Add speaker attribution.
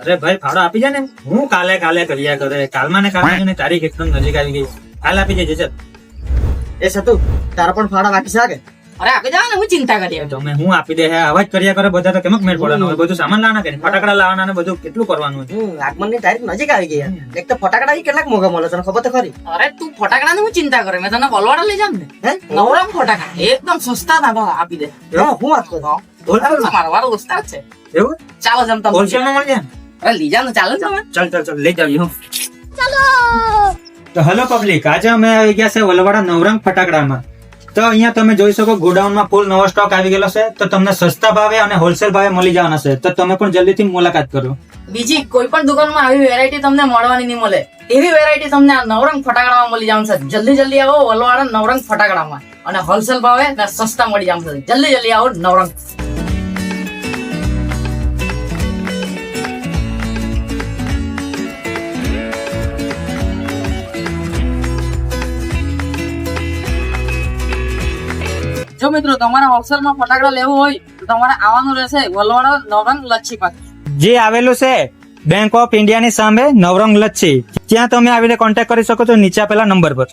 Speaker 1: અરે ભાઈ ફાળો આપી જાય ને, હું કાલે કર્યા કરે, કાલમાં ને કાલમાં તારીખ એકદમ નજીક આવી ગઈ, કાલે આપી જાય છે.
Speaker 2: એ સતુ તારા પણ ફાળા બાકી છે કે?
Speaker 3: અરે આપી જાવ ને, હું ચિંતા કરી.
Speaker 1: તમે હું આપી દે, આવા જ કર્યા કરે બધા, તો કેમક મેળ પડવાનો હોય? બધું સામાન લાવવાના કે ફટાકડા લાવવાના ને બધું કેટલું કરવાનું હોય?
Speaker 2: આગમનની તારીખ નજીક આવી ગઈ. એક તો ફટાકડા કેટલાક મોંઘા મળે તને ખબર તો ખરી?
Speaker 3: અરે તું ફટાકડા ની હું ચિંતા કરે, મેં તને વલવાડા લઈ જામ ને.
Speaker 2: હે
Speaker 3: નવરંગ ફટાકડા એકદમ સસ્તા હતા, આપી દે.
Speaker 2: હું વાત કરું
Speaker 3: મારો વારો ઉસ્તાદ છે.
Speaker 1: એવું
Speaker 3: ચાલો જમતા
Speaker 1: હોલસેલ માં મળી જાય ને?
Speaker 3: અરે લઈ જાવ ને, ચાલો તમે.
Speaker 1: ચાલ લઈ જાવ. તો હેલો પબ્લિક, આજે અમે આવી ગયા છે વલવાડા નવરંગ ફટાકડામાં. તો અહીંયા તમે જોઈ શકો ગોડાઉનમાં ફૂલ નવો સ્ટોક આવી ગયેલો છે, તો તમને સસ્તા ભાવે અને હોલસેલ ભાવે મળી જવાના છે, તો તમે પણ જલ્દીથી મુલાકાત કરો.
Speaker 3: બીજી કોઈ પણ દુકાનમાં આવી વેરાયટી તમને મળવાની નહીં મળે, એવી વેરાયટી તમને આ નવરંગ ફટાકડામાં મળી જવાનું છે. જલ્દી આવો વલવાડા નવરંગ ફટાકડામાં, અને હોલસેલ ભાવે અને સસ્તા મળી જવાનું છે. જલ્દી આવો નવરંગ. જો મિત્રો તમારે હોલસેલમાં ફટાકડા લેવું હોય તો તમારે આવવાનું રહેશે વલવાડા નવરંગ લચ્છી પાસે,
Speaker 1: જે આવેલું છે બેંક ઓફ ઇન્ડિયાની સામે નવરંગ લચ્છી. ત્યાં તમે આવીને કોન્ટેક્ટ કરી શકો છો નીચે આપેલા નંબર પર.